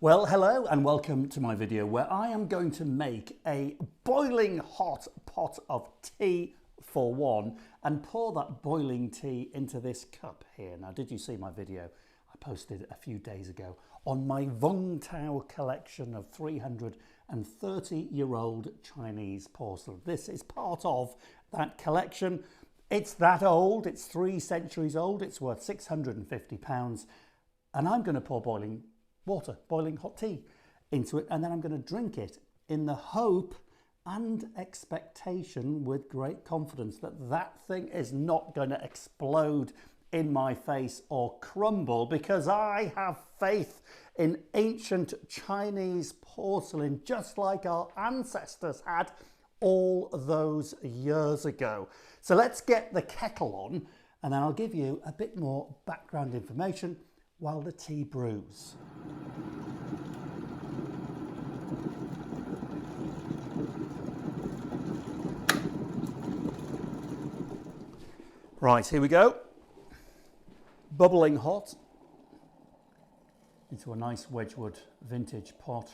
Well, hello and welcome to my video where I am going to make a boiling hot pot of tea for one and pour that boiling tea into this cup here. Now, did you see my video I posted a few days ago on my Vung Tau collection of 330-year-old Chinese porcelain? This is part of that collection. It's that old, it's 3 centuries old, it's worth £650, and I'm going to pour boiling water, boiling hot tea into it, and then I'm going to drink it in the hope and expectation with great confidence that that thing is not going to explode in my face or crumble, because I have faith in ancient Chinese porcelain just like our ancestors had all those years ago. So let's get the kettle on and then I'll give you a bit more background information while the tea brews. Right, here we go. Bubbling hot into a nice Wedgwood vintage pot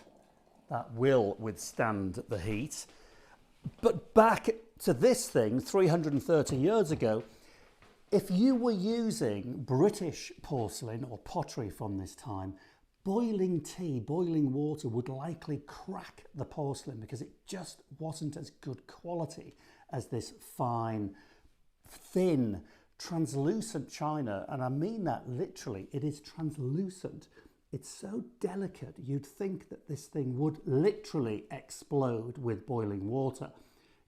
that will withstand the heat. But back to this thing 330 years ago, if you were using British porcelain or pottery from this time, boiling tea, boiling water would likely crack the porcelain because it just wasn't as good quality as this fine, thin, translucent china. And I mean that literally, it is translucent. It's so delicate, you'd think that this thing would literally explode with boiling water.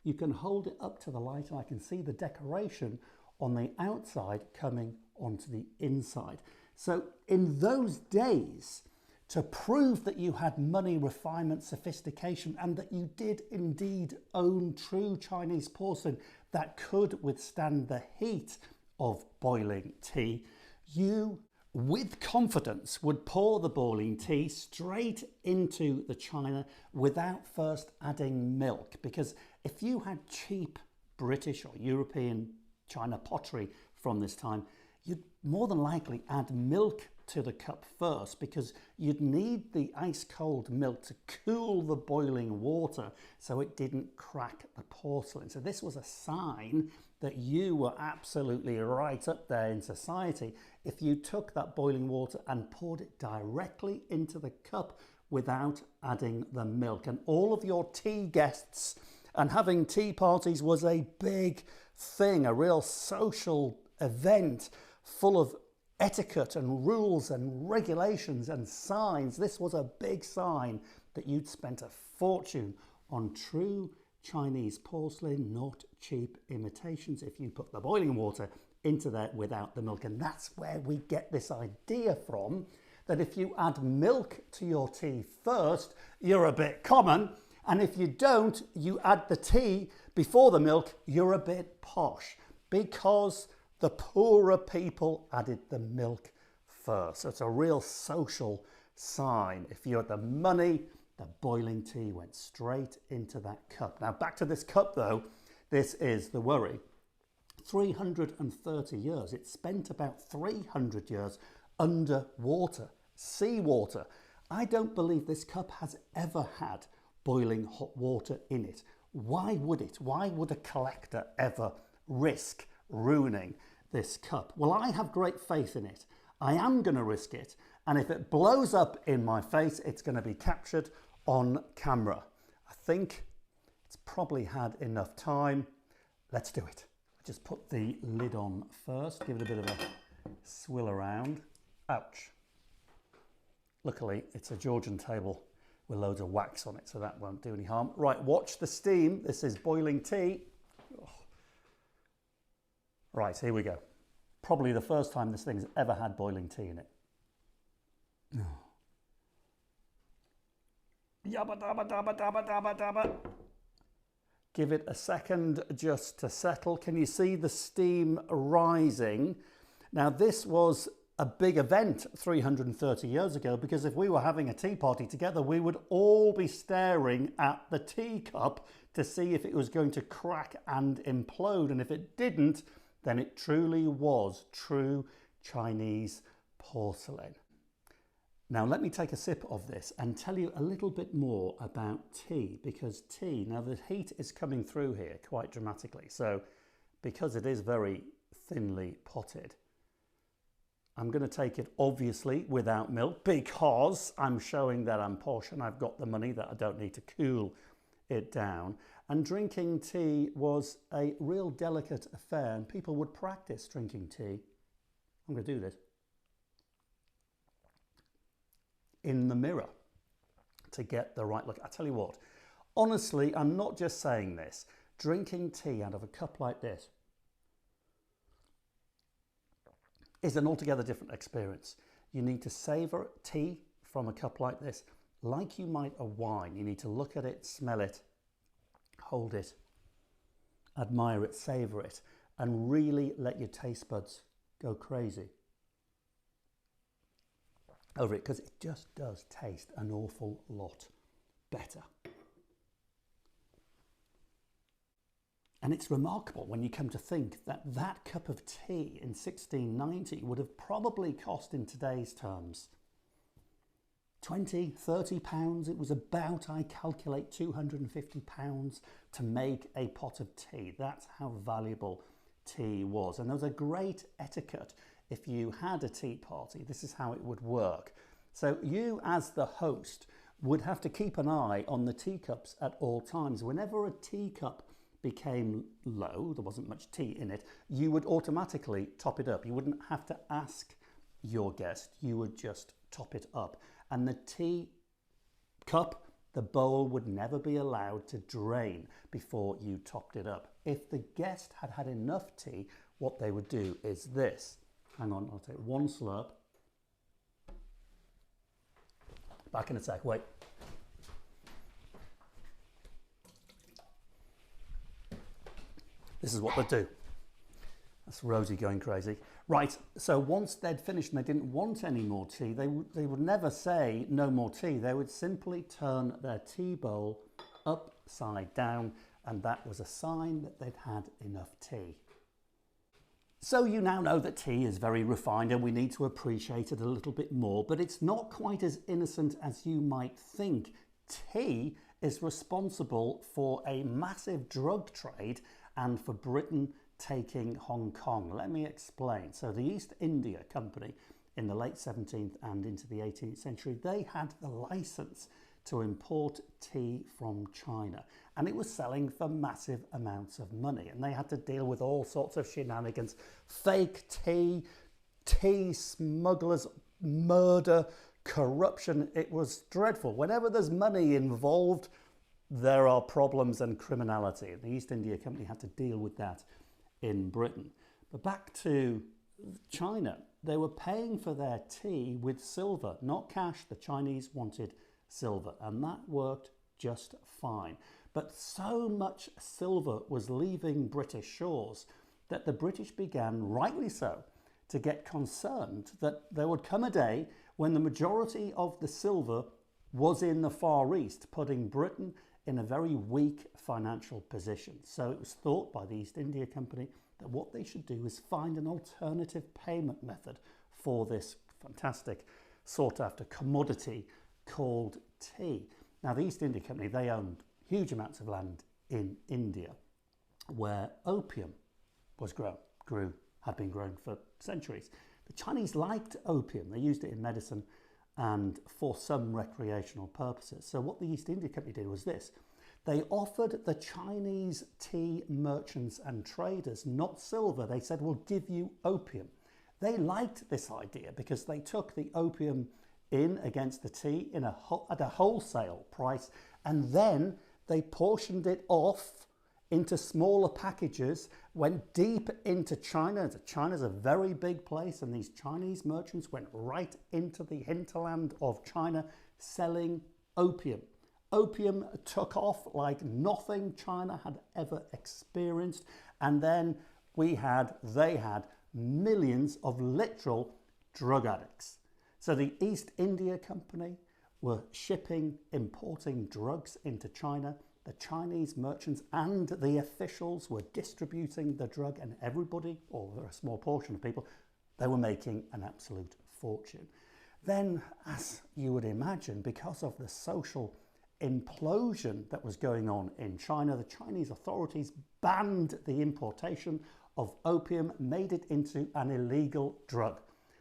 You can hold it up to the light and I can see the decoration on the outside coming onto the inside. So in those days, to prove that you had money, refinement, sophistication, and that you did indeed own true Chinese porcelain that could withstand the heat of boiling tea, you, with confidence, would pour the boiling tea straight into the china without first adding milk. Because if you had cheap British or European china pottery from this time, you'd more than likely add milk to the cup first, because you'd need the ice cold milk to cool the boiling water so it didn't crack the porcelain. So this was a sign that you were absolutely right up there in society if you took that boiling water and poured it directly into the cup without adding the milk. And all of your tea guests, and having tea parties was a big thing, a real social event full of etiquette and rules and regulations and signs. This was a big sign that you'd spent a fortune on true Chinese porcelain, not cheap imitations, if you put the boiling water into there without the milk. And that's where we get this idea from, that if you add milk to your tea first, you're a bit common. And if you don't, you add the tea before the milk, you're a bit posh, because the poorer people added the milk first. So it's a real social sign. If you had the money, the boiling tea went straight into that cup. Now back to this cup though, this is the worry. 330 years, it spent about 300 years under water, seawater. I don't believe this cup has ever had boiling hot water in it. Why would it? Why would a collector ever risk ruining this cup? Well, I have great faith in it. I am going to risk it, and if it blows up in my face, it's going to be captured on camera. I think it's probably had enough time. Let's do it. Just put the lid on first, give it a bit of a swill around. Ouch. Luckily, it's a Georgian table with loads of wax on it, so that won't do any harm. Right, watch the steam. This is boiling tea. Oh. Right, here we go. Probably the first time this thing's ever had boiling tea in it. Yabba dabba dabba dabba dabba dabba. Give it a second just to settle. Can you see the steam rising? Now, this was a big event 330 years ago, because if we were having a tea party together, we would all be staring at the teacup to see if it was going to crack and implode. And if it didn't, then it truly was true Chinese porcelain. Now let me take a sip of this and tell you a little bit more about tea, because tea, now the heat is coming through here quite dramatically. So because it is very thinly potted, I'm going to take it obviously without milk because I'm showing that I'm posh and I've got the money, that I don't need to cool it down. And drinking tea was a real delicate affair, and people would practice drinking tea. I'm going to do this in the mirror to get the right look. I tell you what, honestly, I'm not just saying this. Drinking tea out of a cup like this is an altogether different experience. You need to savor tea from a cup like this like you might a wine. You need to look at it, smell it, hold it, admire it, savor it, and really let your taste buds go crazy over it, because it just does taste an awful lot better. And it's remarkable when you come to think that that cup of tea in 1690 would have probably cost, in today's terms, 20, 30 pounds. It was about, I calculate, 250 pounds to make a pot of tea. That's how valuable tea was. And there was a great etiquette. If you had a tea party, this is how it would work. So you, as the host, would have to keep an eye on the teacups at all times. Whenever a teacup became low, there wasn't much tea in it, you would automatically top it up. You wouldn't have to ask your guest, you would just top it up. And the tea cup, the bowl, would never be allowed to drain before you topped it up. If the guest had had enough tea, what they would do is this. Hang on, I'll take one slurp. Back in a sec, wait. This is what they do. That's Rosie going crazy. Right, so once they'd finished and they didn't want any more tea, they would never say no more tea. They would simply turn their tea bowl upside down, and that was a sign that they'd had enough tea. So you now know that tea is very refined and we need to appreciate it a little bit more, but it's not quite as innocent as you might think. Tea is responsible for a massive drug trade and for Britain taking Hong Kong. Let me explain. So the East India Company in the late 17th and into the 18th century, they had the license to import tea from China, and it was selling for massive amounts of money, and they had to deal with all sorts of shenanigans, fake tea, tea smugglers, murder, corruption. It was dreadful. Whenever there's money involved, there are problems and criminality. The East India Company had to deal with that in Britain. But back to China, they were paying for their tea with silver, not cash. The Chinese wanted silver, and that worked just fine. But so much silver was leaving British shores that the British began, rightly so, to get concerned that there would come a day when the majority of the silver was in the Far East, putting Britain in a very weak financial position. So it was thought by the East India Company that what they should do is find an alternative payment method for this fantastic sought after commodity called tea. Now the East India Company, they owned huge amounts of land in India where opium was had been grown for centuries. The Chinese liked opium. They used it in medicine and for some recreational purposes. So what the East India Company did was this. They offered the Chinese tea merchants and traders not silver. They said, we'll give you opium. They liked this idea because they took the opium in against the tea at a wholesale price, and then they portioned it off into smaller packages, went deep into China. China's a very big place, and these Chinese merchants went right into the hinterland of China selling opium. Opium took off like nothing China had ever experienced, and then they had millions of literal drug addicts. So the East India Company were importing drugs into China. The Chinese merchants and the officials were distributing the drug, and everybody, or a small portion of people, they were making an absolute fortune. Then, as you would imagine, because of the social implosion that was going on in China, the Chinese authorities banned the importation of opium, made it into an illegal drug.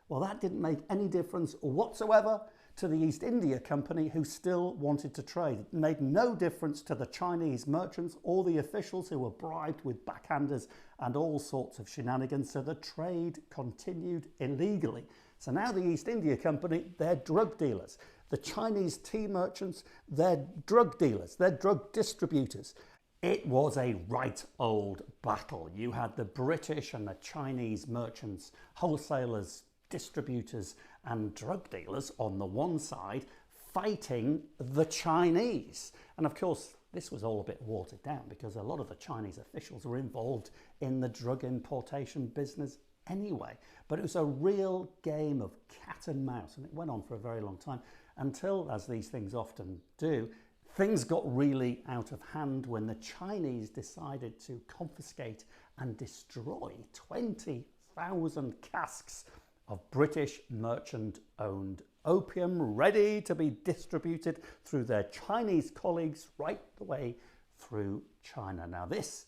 Well, that didn't make any difference whatsoever to the East India Company, who still wanted to trade. It made no difference to the Chinese merchants or the officials who were bribed with backhanders and all sorts of shenanigans, so the trade continued illegally. So now the East India Company, they're drug dealers. The Chinese tea merchants, they're drug dealers, they're drug distributors. It was a right old battle. You had the British and the Chinese merchants, wholesalers, distributors and drug dealers on the one side fighting the Chinese. And of course, this was all a bit watered down because a lot of the Chinese officials were involved in the drug importation business anyway. But it was a real game of cat and mouse, and it went on for a very long time until, as these things often do, things got really out of hand when the Chinese decided to confiscate and destroy 20,000 casks of British merchant-owned opium, ready to be distributed through their Chinese colleagues right the way through China. Now, this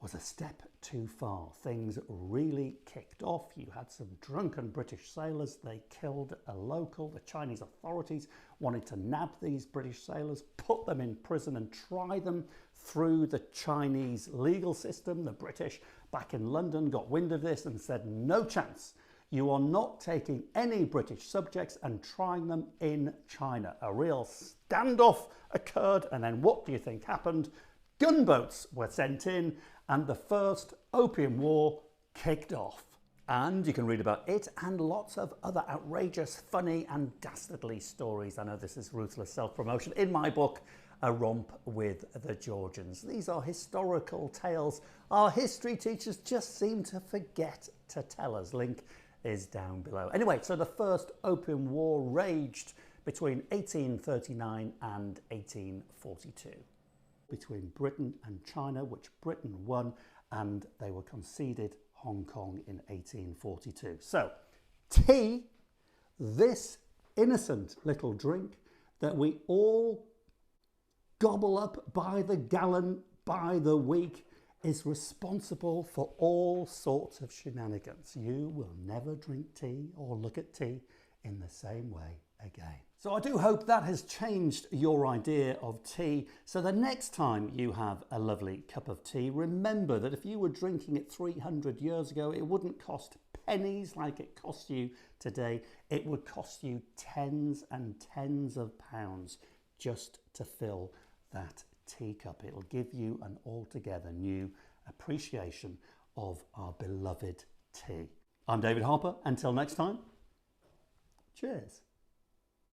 was a step too far. Things really kicked off. You had some drunken British sailors. They killed a local. The Chinese authorities wanted to nab these British sailors, put them in prison and try them through the Chinese legal system. The British back in London got wind of this and said, no chance. You are not taking any British subjects and trying them in China. A real standoff occurred, and then what do you think happened? Gunboats were sent in, and the First Opium War kicked off. And you can read about it and lots of other outrageous, funny and dastardly stories. I know this is ruthless self-promotion. In my book, A Romp with the Georgians. These are historical tales our history teachers just seem to forget to tell us. Link is down below. Anyway, so the First Opium War raged between 1839 and 1842 between Britain and China, which Britain won, and they were conceded Hong Kong in 1842. So, tea, this innocent little drink that we all gobble up by the gallon, by the week, is responsible for all sorts of shenanigans. You will never drink tea or look at tea in the same way again. So I do hope that has changed your idea of tea. So the next time you have a lovely cup of tea, remember that if you were drinking it 300 years ago, it wouldn't cost pennies like it costs you today. It would cost you tens and tens of pounds just to fill that teacup. It'll give you an altogether new appreciation of our beloved tea. I'm David Harper. Until next time, cheers.